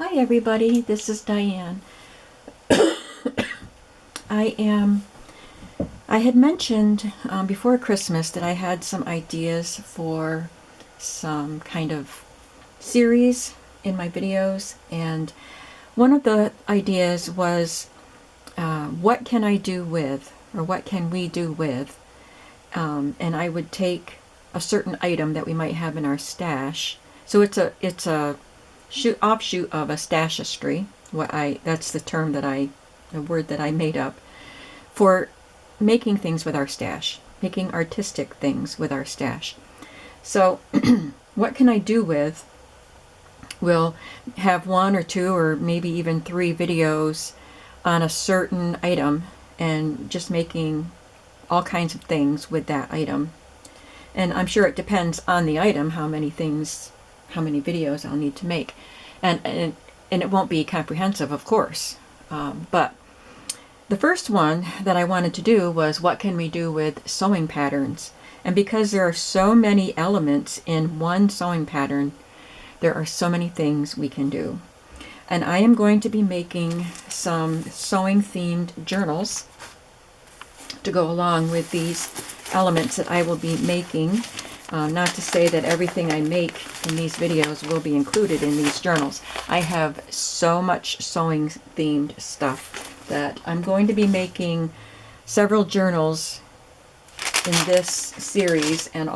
Hi everybody, this is Diane. I had mentioned before Christmas that I had some ideas for some kind of series in my videos, and one of the ideas was what can I do with, or what can we do with, and I would take a certain item that we might have in our stash. So it's a offshoot of a stashistry. That's the word that I made up for making things with our stash, making artistic things with our stash. So what can I do with? We'll have one or two or maybe even 3 videos on a certain item and just making all kinds of things with that item. And I'm sure it depends on the item how many videos I'll need to make. And it won't be comprehensive, of course. But the first one that I wanted to do was what can we do with sewing patterns? And because there are so many elements in one sewing pattern, there are so many things we can do. And I am going to be making some sewing themed journals to go along with these elements that I will be making. Not to say that everything I make in these videos will be included in these journals. I have so much sewing themed stuff that I'm going to be making several journals in this series, and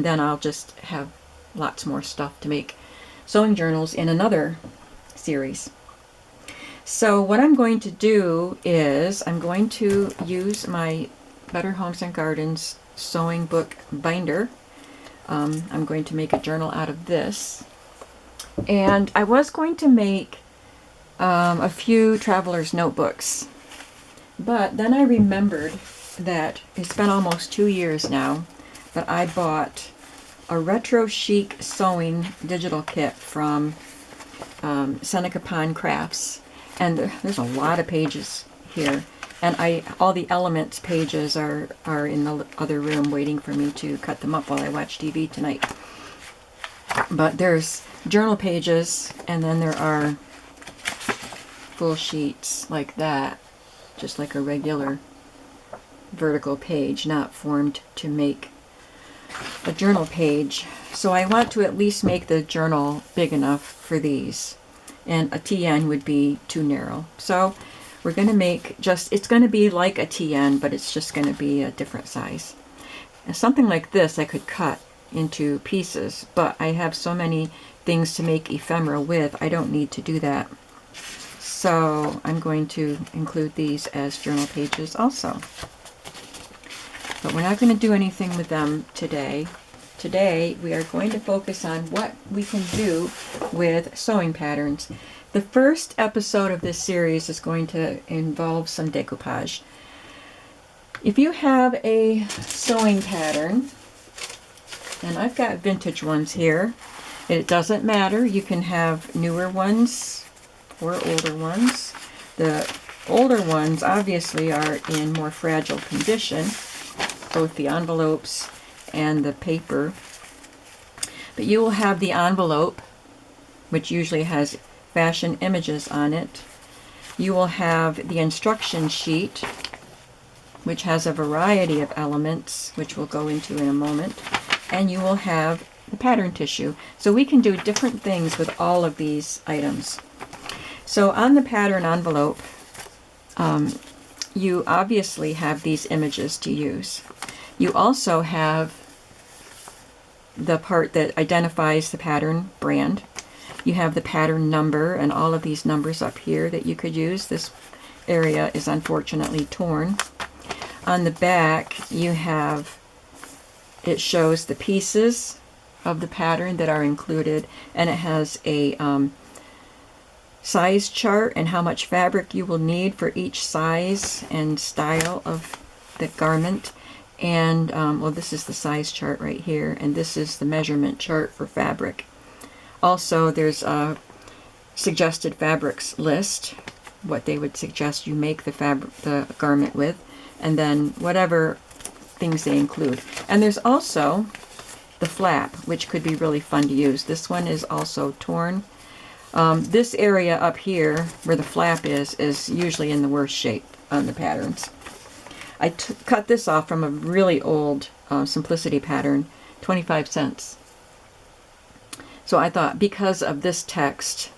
then I'll just have lots more stuff to make sewing journals in another series. So what I'm going to do is I'm going to use my Better Homes and Gardens sewing book binder. I'm going to make a journal out of this. And I was going to make a few traveler's notebooks. But then I remembered that it's been almost 2 years now, but I bought a retro chic sewing digital kit from Seneca Pond Crafts. And there's a lot of pages here. And all the elements pages are in the other room waiting for me to cut them up while I watch TV tonight. But there's journal pages, and then there are full sheets like that, just like a regular vertical page, not formed to make a journal page. So I want to at least make the journal big enough for these, and a TN would be too narrow. So we're going to make it's going to be like a TN, but it's just going to be a different size. And something like this I could cut into pieces, but I have so many things to make ephemera with, I don't need to do that. So I'm going to include these as journal pages also. But we're not going to do anything with them today. Today we are going to focus on what we can do with sewing patterns. The first episode of this series is going to involve some decoupage. If you have a sewing pattern, and I've got vintage ones here, it doesn't matter. You can have newer ones or older ones. The older ones obviously are in more fragile condition, both the envelopes and the paper. But you will have the envelope, which usually has fashion images on it. You will have the instruction sheet, which has a variety of elements, which we'll go into in a moment. And you will have the pattern tissue. So we can do different things with all of these items. So on the pattern envelope, you obviously have these images to use. You also have the part that identifies the pattern brand. You have the pattern number and all of these numbers up here that you could use. This area is unfortunately torn. On the back it shows the pieces of the pattern that are included, and it has a size chart and how much fabric you will need for each size and style of the garment. And well, this is the size chart right here, and this is the measurement chart for fabric. Also, there's a suggested fabrics list, what they would suggest you make the garment with, and then whatever things they include. And there's also the flap, which could be really fun to use. This one is also torn. This area up here where the flap is usually in the worst shape on the patterns. I cut this off from a really old Simplicity pattern, 25 cents. So I thought because of this text,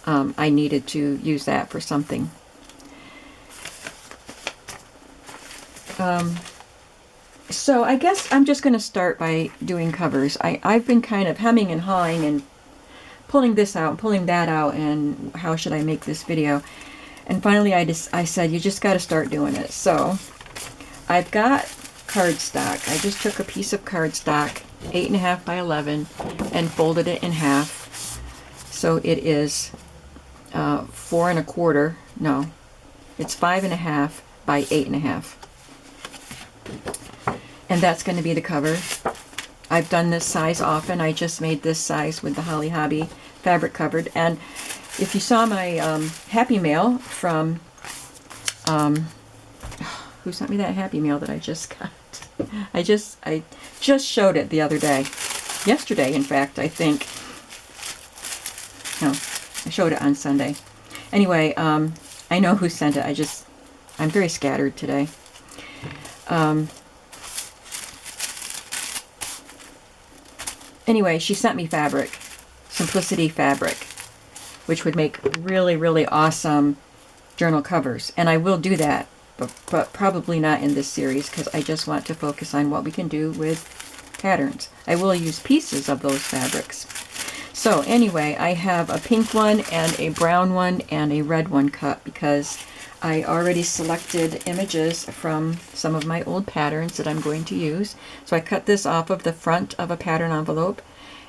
I needed to use that for something. So I guess I'm just going to start by doing covers. I've been kind of hemming and hawing and pulling this out, pulling that out, and how should I make this video? And finally I said, you just got to start doing it. So I've got cardstock. I just took a piece of cardstock, 8.5 by 11, and folded it in half. So it is 4 1/4. No, it's 5.5 by 8.5. And that's going to be the cover. I've done this size often. I just made this size with the Holly Hobby fabric covered. And if you saw my Happy Mail from, who sent me that Happy Mail that I just got? I just showed it the other day. Yesterday, in fact, I think. No, I showed it on Sunday. Anyway, I know who sent it. I'm very scattered today. Anyway, she sent me fabric, Simplicity fabric, which would make really, really awesome journal covers. And I will do that, but probably not in this series because I just want to focus on what we can do with patterns. I will use pieces of those fabrics. So anyway, I have a pink one and a brown one and a red one cut because I already selected images from some of my old patterns that I'm going to use. So I cut this off of the front of a pattern envelope.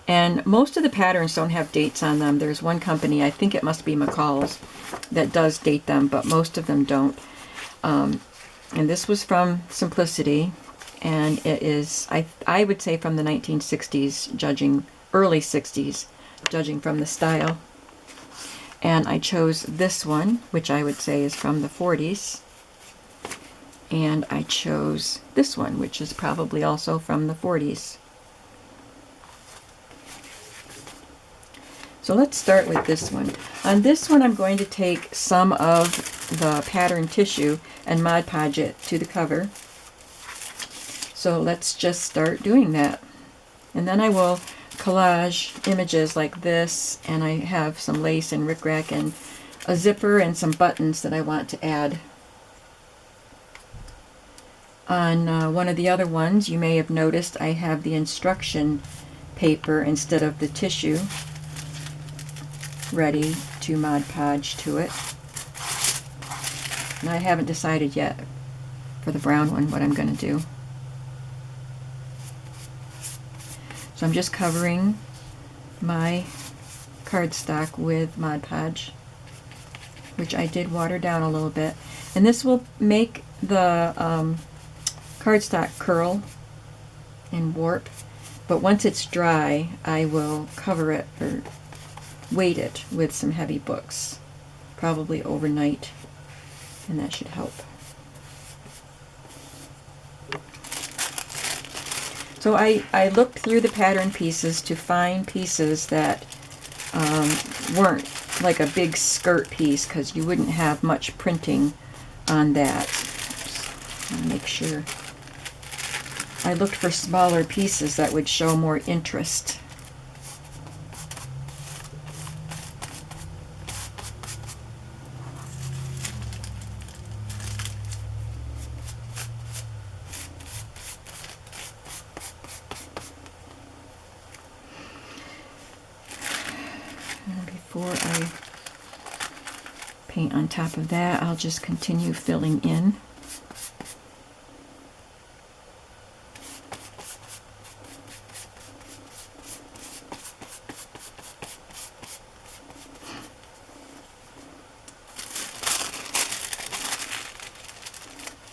And most of the patterns don't have dates on them. There's one company, I think it must be McCall's, that does date them, but most of them don't. And this was from Simplicity, and it is, I would say from the 1960s, judging, early 60s, judging from the style. And I chose this one, which I would say is from the 40s. And I chose this one, which is probably also from the 40s. So let's start with this one. On this one, I'm going to take some of the pattern tissue and Mod Podge it to the cover. So let's just start doing that. And then I will collage images like this, and I have some lace and rickrack and a zipper and some buttons that I want to add. On one of the other ones, you may have noticed I have the instruction paper instead of the tissue ready to Mod Podge to it. And I haven't decided yet for the brown one what I'm going to do. So I'm just covering my cardstock with Mod Podge, which I did water down a little bit. And this will make the cardstock curl and warp, but once it's dry, I will cover it or weight it with some heavy books, probably overnight, and that should help. So I looked through the pattern pieces to find pieces that weren't like a big skirt piece, because you wouldn't have much printing on that. I'll make sure. I looked for smaller pieces that would show more interest. Before I paint on top of that, I'll just continue filling in.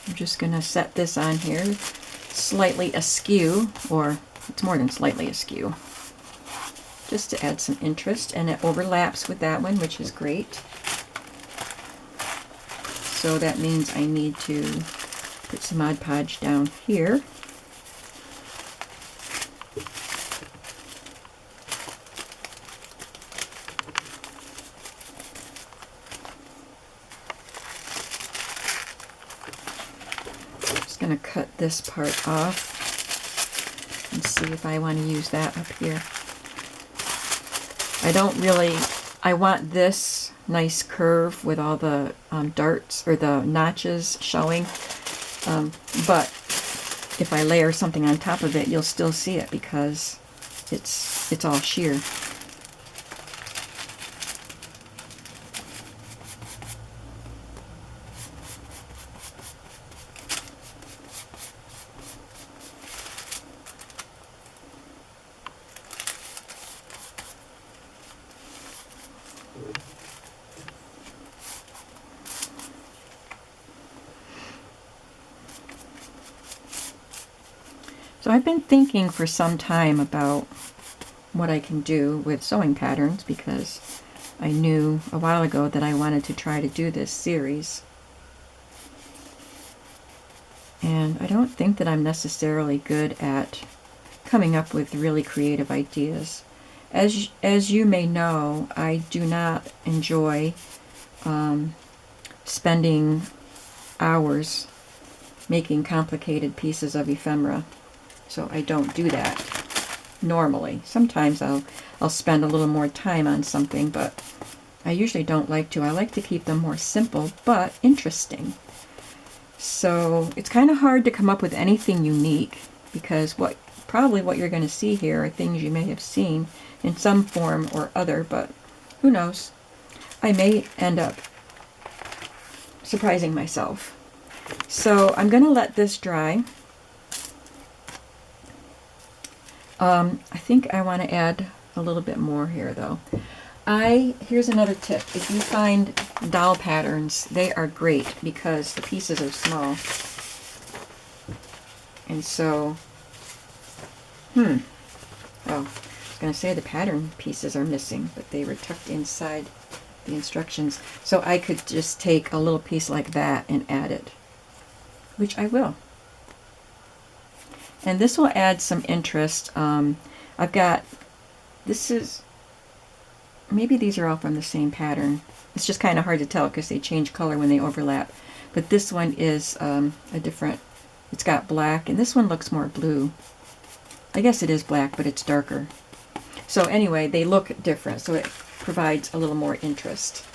I'm just going to set this on here slightly askew, or it's more than slightly askew, just to add some interest, and it overlaps with that one, which is great. So that means I need to put some Mod Podge down here. going to cut this part off and see if I want to use that up here. I want this nice curve with all the darts or the notches showing, but if I layer something on top of it, you'll still see it because it's all sheer. So I've been thinking for some time about what I can do with sewing patterns because I knew a while ago that I wanted to try to do this series. And I don't think that I'm necessarily good at coming up with really creative ideas. As you may know, I do not enjoy spending hours making complicated pieces of ephemera. So I don't do that normally. Sometimes I'll spend a little more time on something, but I usually don't like to. I like to keep them more simple but interesting. So it's kind of hard to come up with anything unique because probably what you're going to see here are things you may have seen in some form or other, but who knows? I may end up surprising myself. So I'm going to let this dry. I think I want to add a little bit more here though. Here's another tip. If you find doll patterns, they are great because the pieces are small. And so, oh, I was going to say the pattern pieces are missing, but they were tucked inside the instructions. So I could just take a little piece like that and add it, which I will. And this will add some interest. Maybe these are all from the same pattern. It's just kind of hard to tell because they change color when they overlap. But this one is a different, it's got black, and this one looks more blue. I guess it is black, but it's darker. So anyway, they look different, so it provides a little more interest.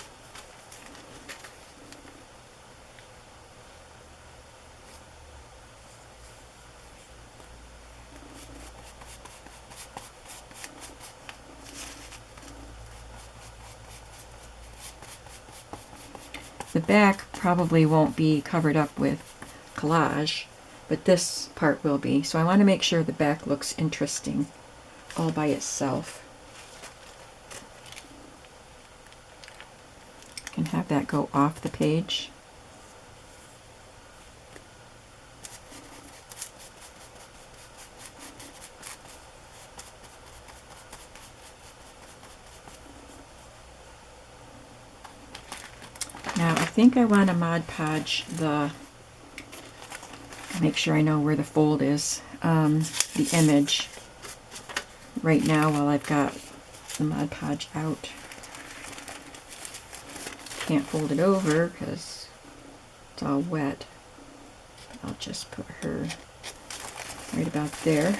The back probably won't be covered up with collage, but this part will be. So I want to make sure the back looks interesting all by itself. I can have that go off the page. Now I think I want to Mod Podge make sure I know where the fold is, the image right now while I've got the Mod Podge out. Can't fold it over because it's all wet. I'll just put her right about there.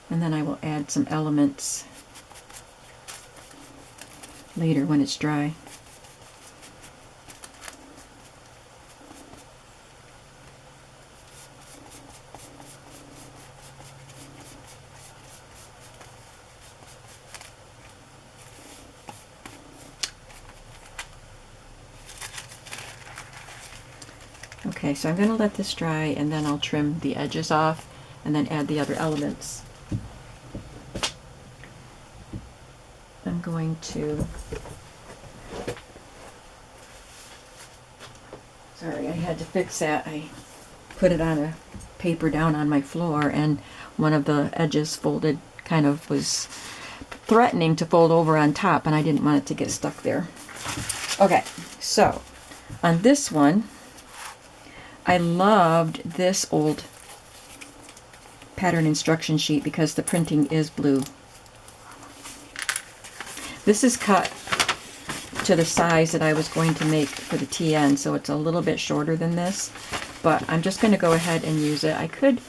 And then I will add some elements later when it's dry. Okay, so I'm going to let this dry and then I'll trim the edges off and then add the other elements. I'm going to, sorry, I had to fix that. I put it on a paper down on my floor and one of the edges folded, kind of was threatening to fold over on top, and I didn't want it to get stuck there. Okay, so on this one, I loved this old pattern instruction sheet because the printing is blue. This is cut to the size that I was going to make for the TN, so it's a little bit shorter than this, but I'm just going to go ahead and use it. I could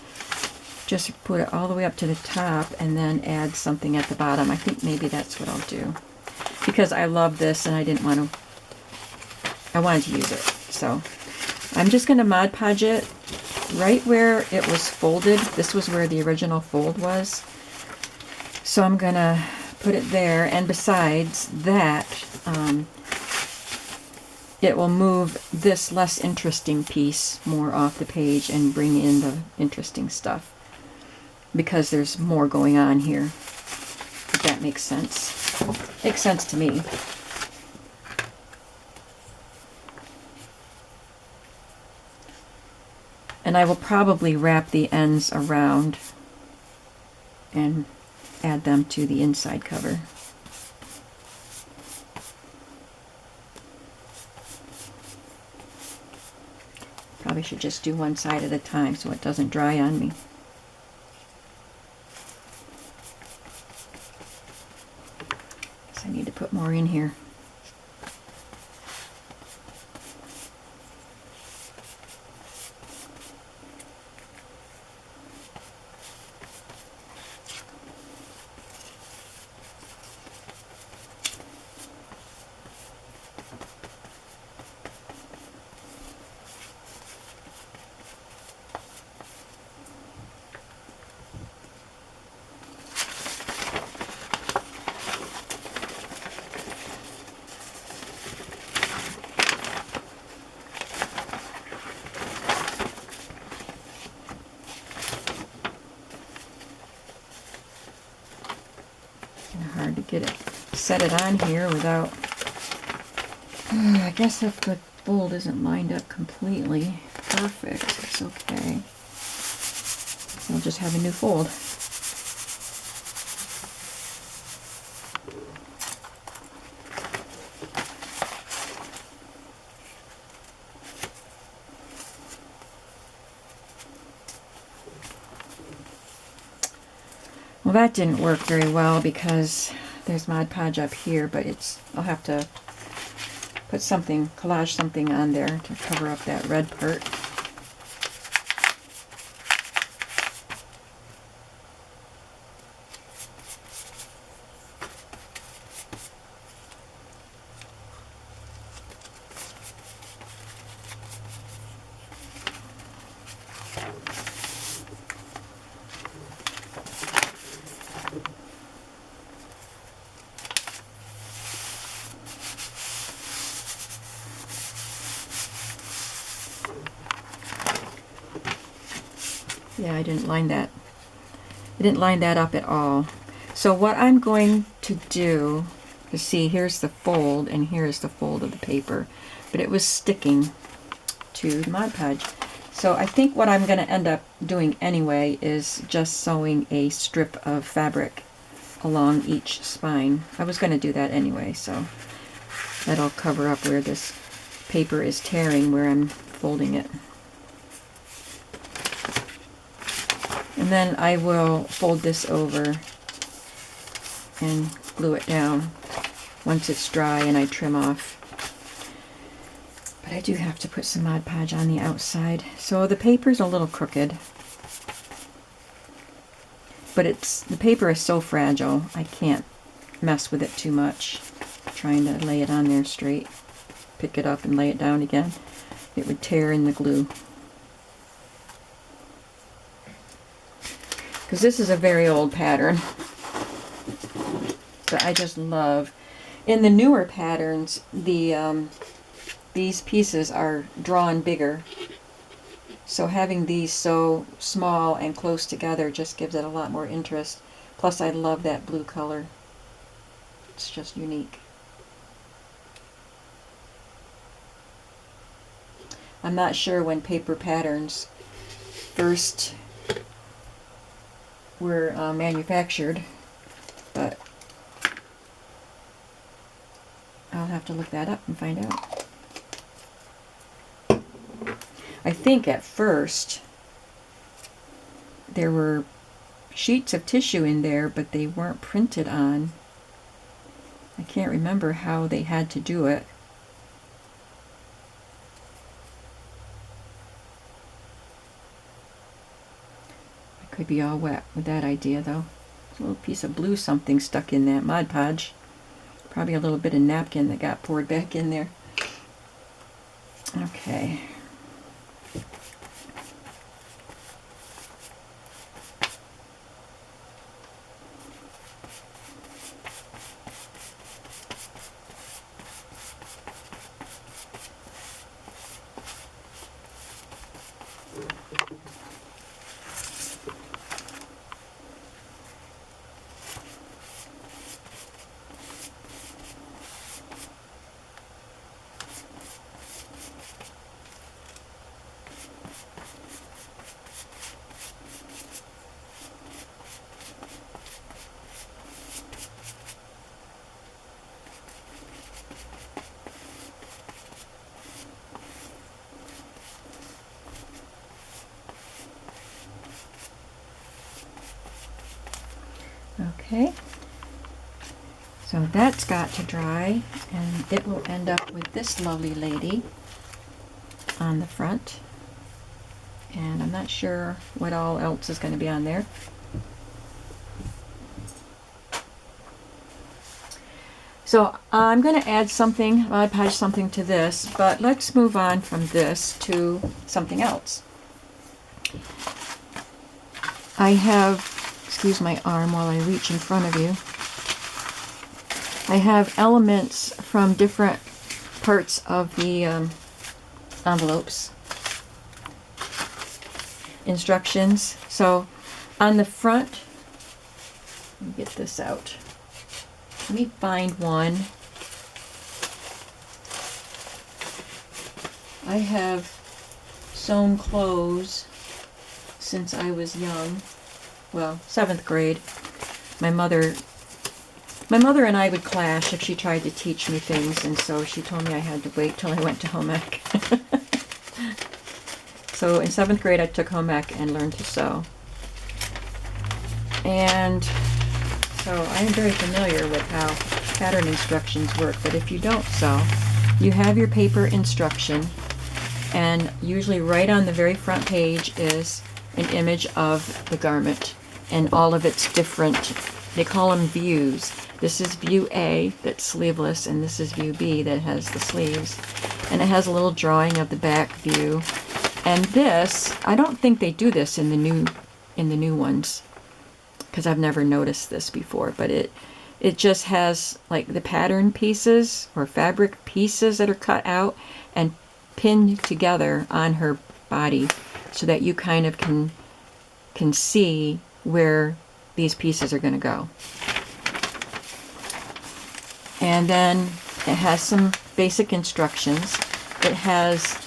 just put it all the way up to the top and then add something at the bottom. I think maybe that's what I'll do, because I love this and I wanted to use it. So I'm just going to Mod Podge it right where it was folded. This was where the original fold was. So I'm going to put it there, and besides that, it will move this less interesting piece more off the page and bring in the interesting stuff, because there's more going on here, if that makes sense. Makes sense to me. And I will probably wrap the ends around and add them to the inside cover. Probably should just do one side at a time so it doesn't dry on me. Guess I need to put more in here. Hard to get it, set it on here without, I guess if the fold isn't lined up completely perfect, it's okay. I'll just have a new fold. Well, that didn't work very well because there's Mod Podge up here, but I'll have to put something, collage something on there to cover up that red part. Yeah, I didn't line that. I didn't line that up at all. So what I'm going to do is, see, here's the fold and here's the fold of the paper, but it was sticking to the Mod Podge. So I think what I'm going to end up doing anyway is just sewing a strip of fabric along each spine. I was going to do that anyway, so that'll cover up where this paper is tearing where I'm folding it. And then I will fold this over and glue it down once it's dry and I trim off. But I do have to put some Mod Podge on the outside. So the paper's a little crooked, but the paper is so fragile I can't mess with it too much. Trying to lay it on there straight, pick it up and lay it down again, it would tear in the glue. Because this is a very old pattern, but I just love. In the newer patterns, these pieces are drawn bigger, so having these so small and close together just gives it a lot more interest. Plus I love that blue color. It's just unique. I'm not sure when paper patterns first were manufactured, but I'll have to look that up and find out. I think at first there were sheets of tissue in there, but they weren't printed on. I can't remember how they had to do it. I could be all wet with that idea though. There's a little piece of blue something stuck in that Mod Podge. Probably a little bit of napkin that got poured back in there. Okay. Okay, so that's got to dry, and it will end up with this lovely lady on the front. And I'm not sure what all else is going to be on there. So I'm going to add something, Mod Podge something to this, but let's move on from this to something else. I have, excuse my arm while I reach in front of you. I have elements from different parts of the envelopes. Instructions. So on the front, let me get this out. Let me find one. I have sewn clothes since I was young. Well, 7th grade. My mother and I would clash if she tried to teach me things, and so she told me I had to wait till I went to home ec. So in 7th grade I took home ec and learned to sew. And so I am very familiar with how pattern instructions work, but if you don't sew, you have your paper instruction, and usually right on the very front page is an image of the garment and all of its different, they call them views. This is view A that's sleeveless, and this is view B that has the sleeves. And it has a little drawing of the back view. And this, I don't think they do this in the new ones, because I've never noticed this before, but it just has like the pattern pieces or fabric pieces that are cut out and pinned together on her body, so that you kind of can see where these pieces are going to go. And then it has some basic instructions. It has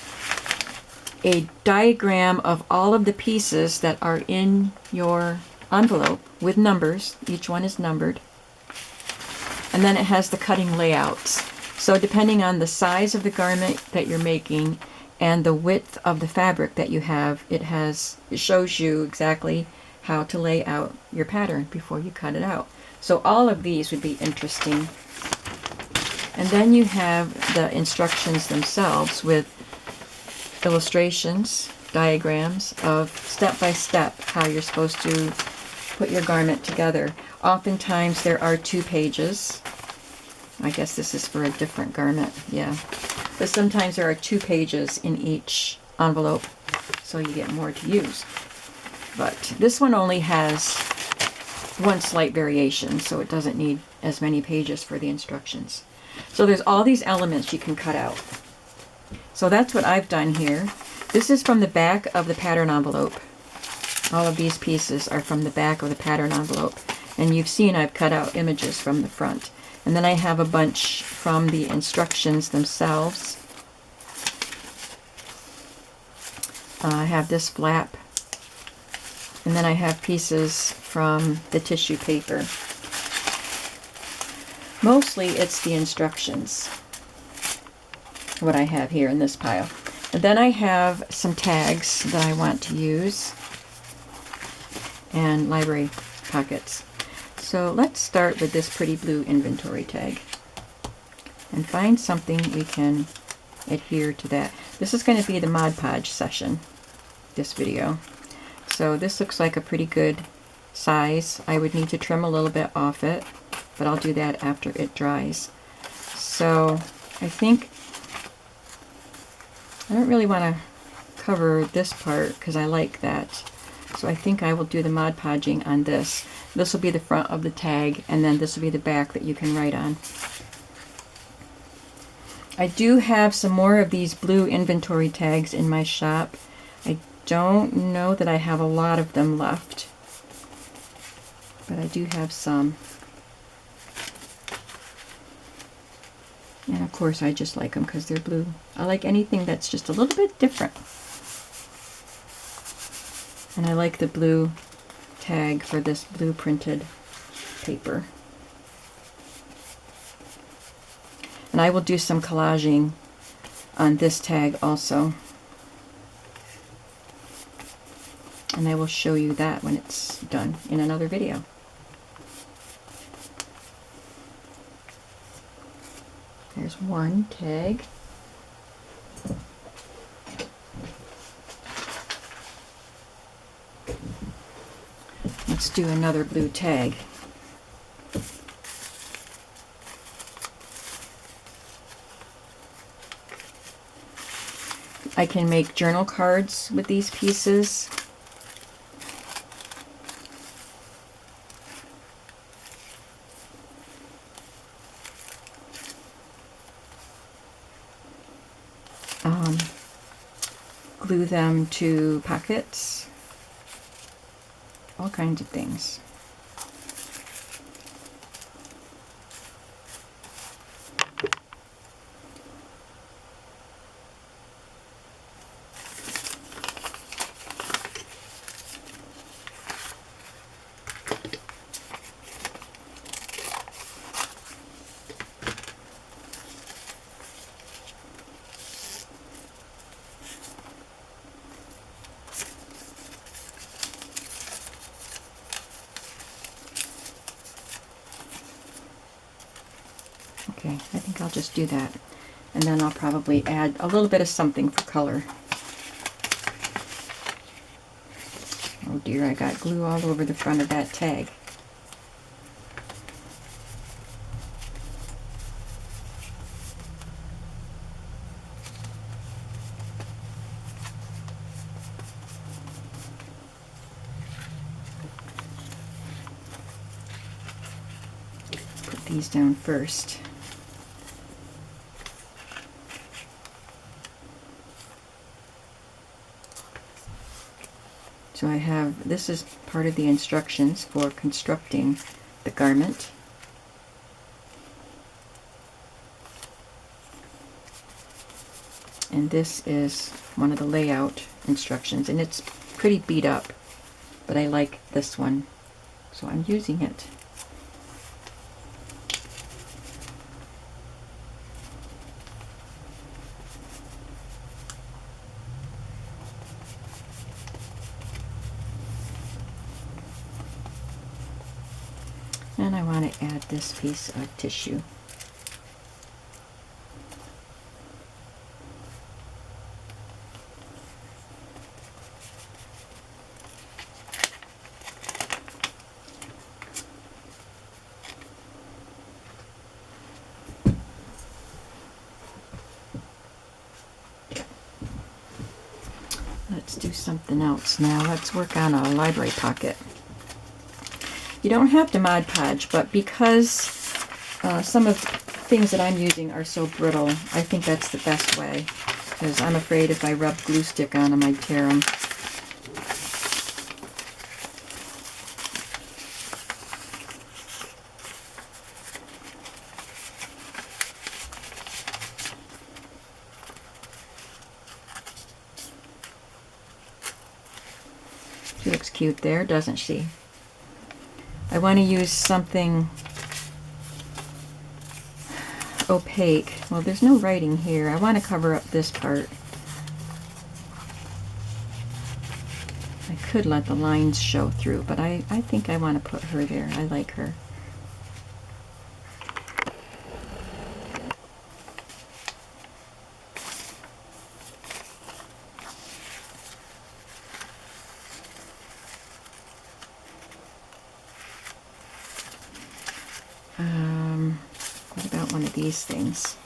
a diagram of all of the pieces that are in your envelope with numbers. Each one is numbered. And then it has the cutting layouts. So depending on the size of the garment that you're making and the width of the fabric that you have, it shows you exactly how to lay out your pattern before you cut it out. So all of these would be interesting. And then you have the instructions themselves with illustrations, diagrams of step by step how you're supposed to put your garment together. Oftentimes there are 2 pages. I guess this is for a different garment, yeah. But sometimes there are 2 pages in each envelope, so you get more to use. But this one only has one slight variation, so it doesn't need as many pages for the instructions. So there's all these elements you can cut out. So that's what I've done here. This is from the back of the pattern envelope. All of these pieces are from the back of the pattern envelope. And you've seen I've cut out images from the front. And then I have a bunch from the instructions themselves. I have this flap. And then I have pieces from the tissue paper. Mostly it's the instructions, what I have here in this pile. And then I have some tags that I want to use and library pockets. So let's start with this pretty blue inventory tag. and find something we can adhere to that. This is going to be the Mod Podge session, this video. So this looks like a pretty good size. I would need to trim a little bit off it, but I'll do that after it dries. So I think I don't really want to cover this part because I like that. So I think I will do the Mod Podging on this. This will be the front of the tag, and then this will be the back that you can write on. I do have some more of these blue inventory tags in my shop. I don't know that I have a lot of them left, but I do have some. And of course I just like them because they're blue. I like anything that's just a little bit different. And I like the blue tag for this blue printed paper. And I will do some collaging on this tag also. And I will show you that when it's done in another video. There's one tag. Let's do another blue tag. I can make journal cards with these pieces. Glue them to pockets, all kinds of things. Okay, I think I'll just do that. And then I'll probably add a little bit of something for color. Oh dear, I got glue all over the front of that tag. Put these down first. So I have, this is part of the instructions for constructing the garment. And this is one of the layout instructions, and it's pretty beat up, but I like this one, so I'm using it. And I want to add this piece of tissue. Let's do something else now. Let's work on a library pocket. You don't have to Mod Podge, but because some of the things that I'm using are so brittle, I think that's the best way, because I'm afraid if I rub glue stick on them, I'd tear them. She looks cute there, doesn't she? I want to use something opaque. Well, there's no writing here. I want to cover up this part. I could let the lines show through, but I think I want to put her there. I like her. What about one of these things?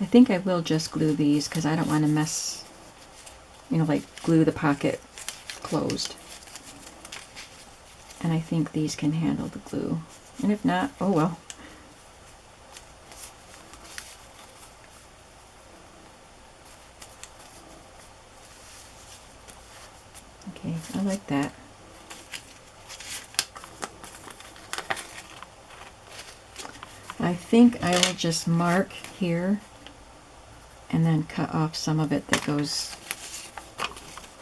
I think I will just glue these because I don't want to mess, you know, like glue the pocket closed. And I think these can handle the glue. And if not, oh well. Okay, I like that. I think I will just mark here and then cut off some of it that goes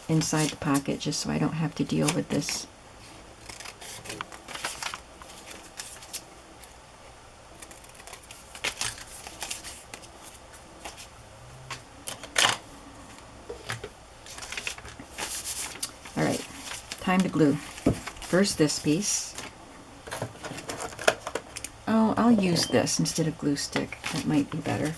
inside the pocket just so I don't have to deal with this. All right, time to glue. First this piece. Oh, I'll use this instead of glue stick. That might be better.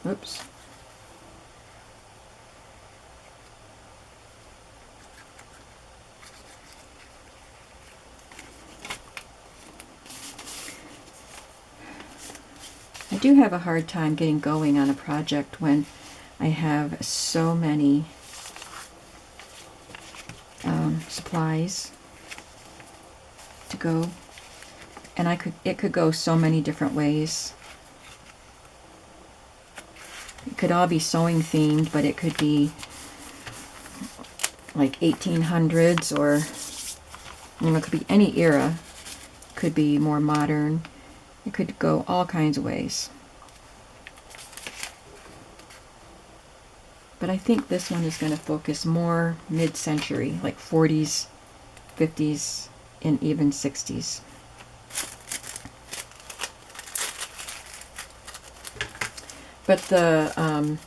Oops. I do have a hard time getting going on a project when I have so many supplies to go, and it could go so many different ways. It could all be sewing themed, but it could be like 1800s, or you know, it could be any era. It could be more modern. It could go all kinds of ways. But I think this one is going to focus more mid-century, like 40s, 50s, and even 60s. But the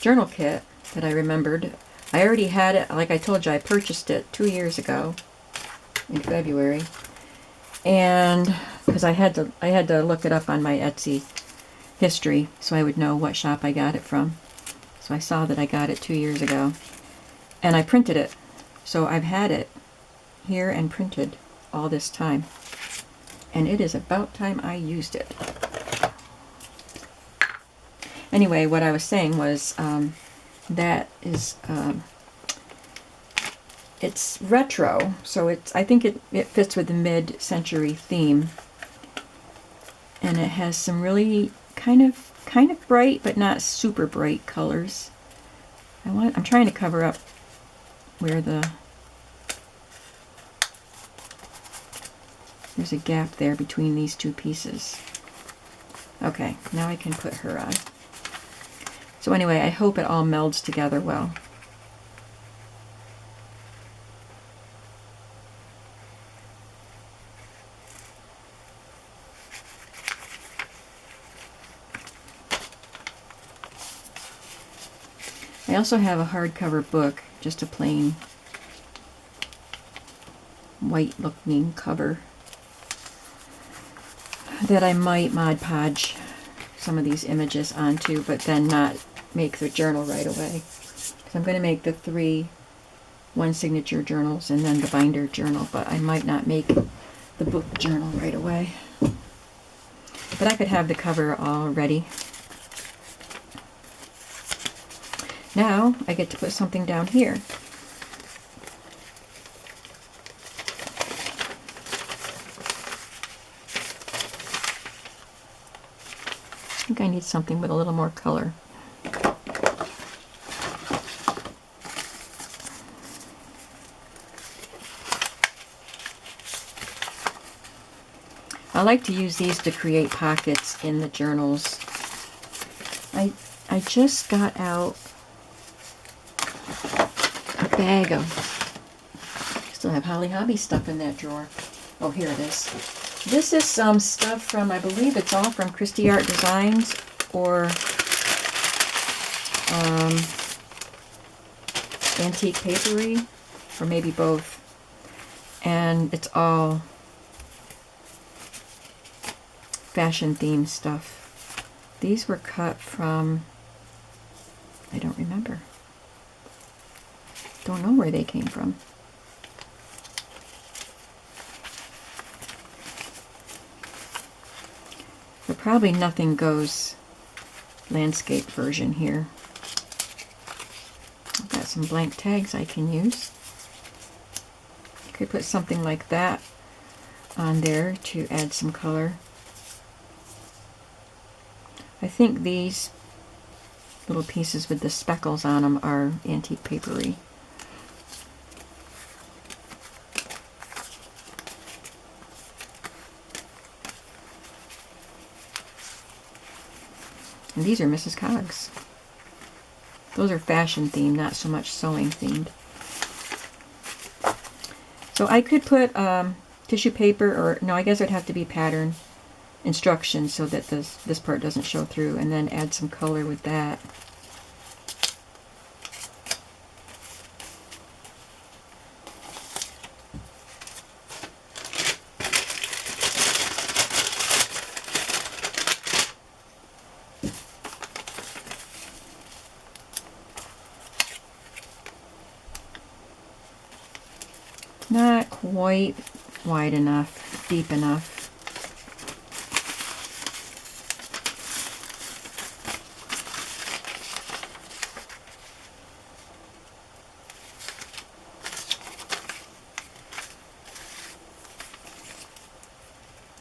journal kit that I remembered, I already had it. Like I told you, I purchased it 2 years ago in February, and because I had to look it up on my Etsy history so I would know what shop I got it from. So I saw that I got it 2 years ago, and I printed it. So I've had it here and printed all this time, and it is about time I used it. Anyway, what I was saying was that is it's retro, so I think it fits with the mid-century theme, and it has some really kind of bright but not super bright colors. I'm trying to cover up where there's a gap there between these two pieces. Okay, now I can put her on. So anyway, I hope it all melds together well. I also have a hardcover book, just a plain white looking cover, that I might Mod Podge some of these images onto, but then not make the journal right away. Because I'm going to make the 3 one signature journals and then the binder journal, but I might not make the book journal right away. But I could have the cover all ready. Now I get to put something down here. I think I need something with a little more color. I like to use these to create pockets in the journals. I just got out bag of, still have Holly Hobby stuff in that drawer. Oh, here it is. This is some stuff from, I believe it's all from Christie Art Designs, or Antique Papery, or maybe both. And it's all fashion themed stuff. These were cut from, I don't remember. Don't know where they came from. But probably Nothing Goes landscape version here. I've got some blank tags I can use. Could put something like that on there to add some color. I think these little pieces with the speckles on them are Antique Papery. And these are Mrs. Coggs. Those are fashion themed, not so much sewing themed. So I could put tissue paper, or no, I guess it'd have to be pattern instructions so that this part doesn't show through, and then add some color with that. Not quite wide enough, deep enough.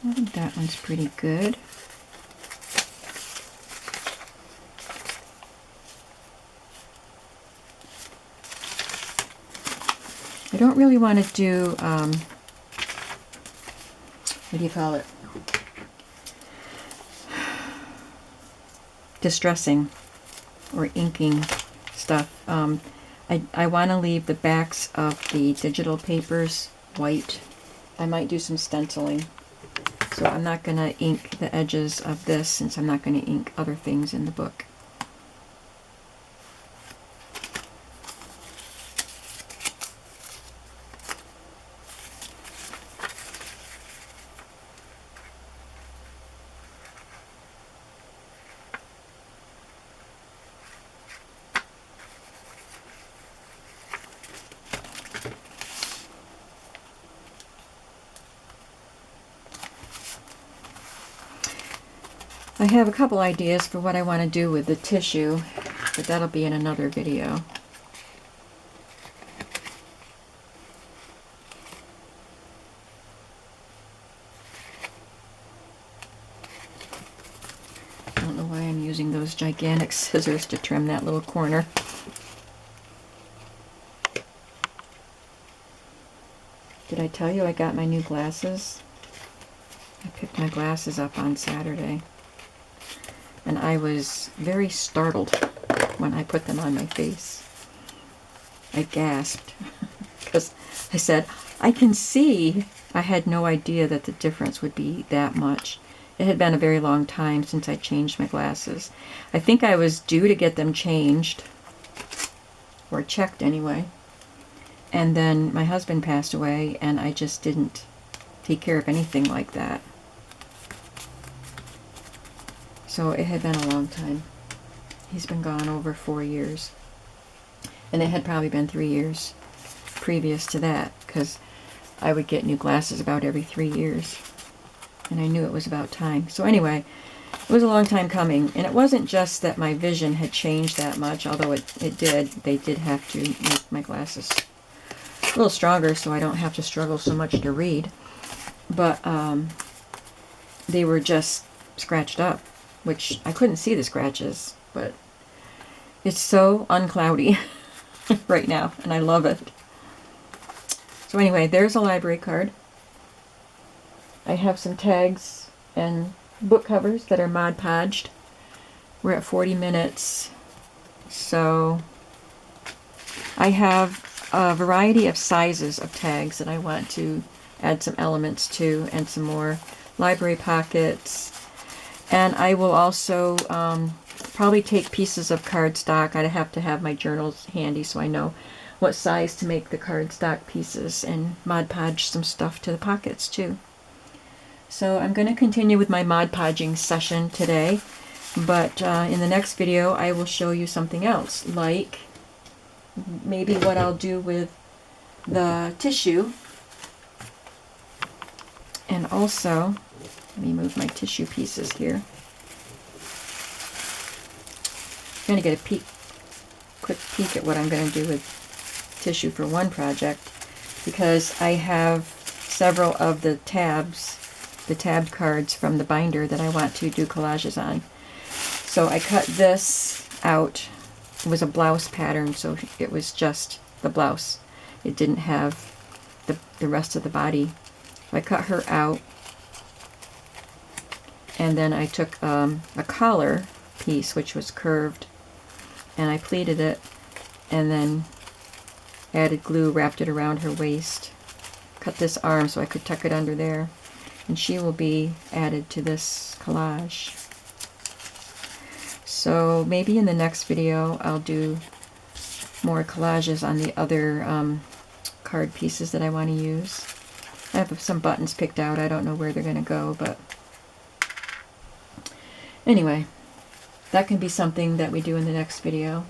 I think that one's pretty good. I don't really want to do, what do you call it? Distressing or inking stuff. I want to leave the backs of the digital papers white. I might do some stenciling. So I'm not going to ink the edges of this, since I'm not going to ink other things in the book. I have a couple ideas for what I want to do with the tissue, but that'll be in another video. I don't know why I'm using those gigantic scissors to trim that little corner. Did I tell you I got my new glasses? I picked my glasses up on Saturday. And I was very startled when I put them on my face. I gasped because I said, I can see. I had no idea that the difference would be that much. It had been a very long time since I changed my glasses. I think I was due to get them changed, or checked anyway. And then my husband passed away, and I just didn't take care of anything like that. So it had been a long time. He's been gone over 4 years. And it had probably been 3 years previous to that, because I would get new glasses about every 3 years. And I knew it was about time. So anyway, it was a long time coming. And it wasn't just that my vision had changed that much, although it did. They did have to make my glasses a little stronger so I don't have to struggle so much to read. But they were just scratched up, which I couldn't see the scratches, but it's so uncloudy right now, and I love it. So anyway, there's a library card. I have some tags and book covers that are Mod Podged. We're at 40 minutes, so I have a variety of sizes of tags that I want to add some elements to, and some more library pockets. And I will also probably take pieces of cardstock. I'd have to have my journals handy so I know what size to make the cardstock pieces, and Mod Podge some stuff to the pockets too. So I'm going to continue with my Mod Podging session today, but in the next video I will show you something else, like maybe what I'll do with the tissue. And also, let me move my tissue pieces here. I'm going to get a quick peek at what I'm going to do with tissue for one project, because I have several of the tabs, the tabbed cards from the binder that I want to do collages on. So I cut this out. It was a blouse pattern, so it was just the blouse. It didn't have the rest of the body. I cut her out, and then I took a collar piece which was curved, and I pleated it, and then added glue, wrapped it around her waist, cut this arm so I could tuck it under there, and she will be added to this collage. So maybe in the next video I'll do more collages on the other card pieces that I want to use. I have some buttons picked out. I don't know where they're going to go, but anyway, that can be something that we do in the next video.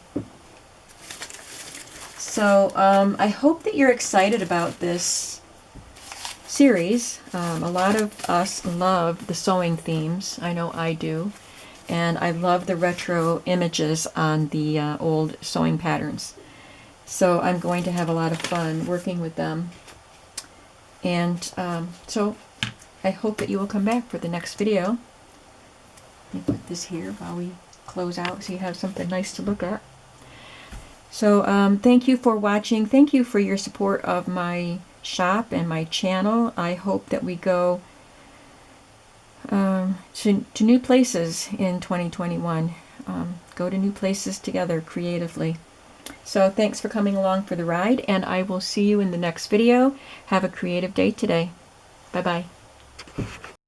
So I hope that you're excited about this series. A lot of us love the sewing themes. I know I do. And I love the retro images on the old sewing patterns. So I'm going to have a lot of fun working with them. And so I hope that you will come back for the next video. Let me put this here while we close out so you have something nice to look at. So thank you for watching. Thank you for your support of my shop and my channel. I hope that we go to new places in 2021. Go to new places together creatively. So thanks for coming along for the ride, and I will see you in the next video. Have a creative day today. Bye-bye.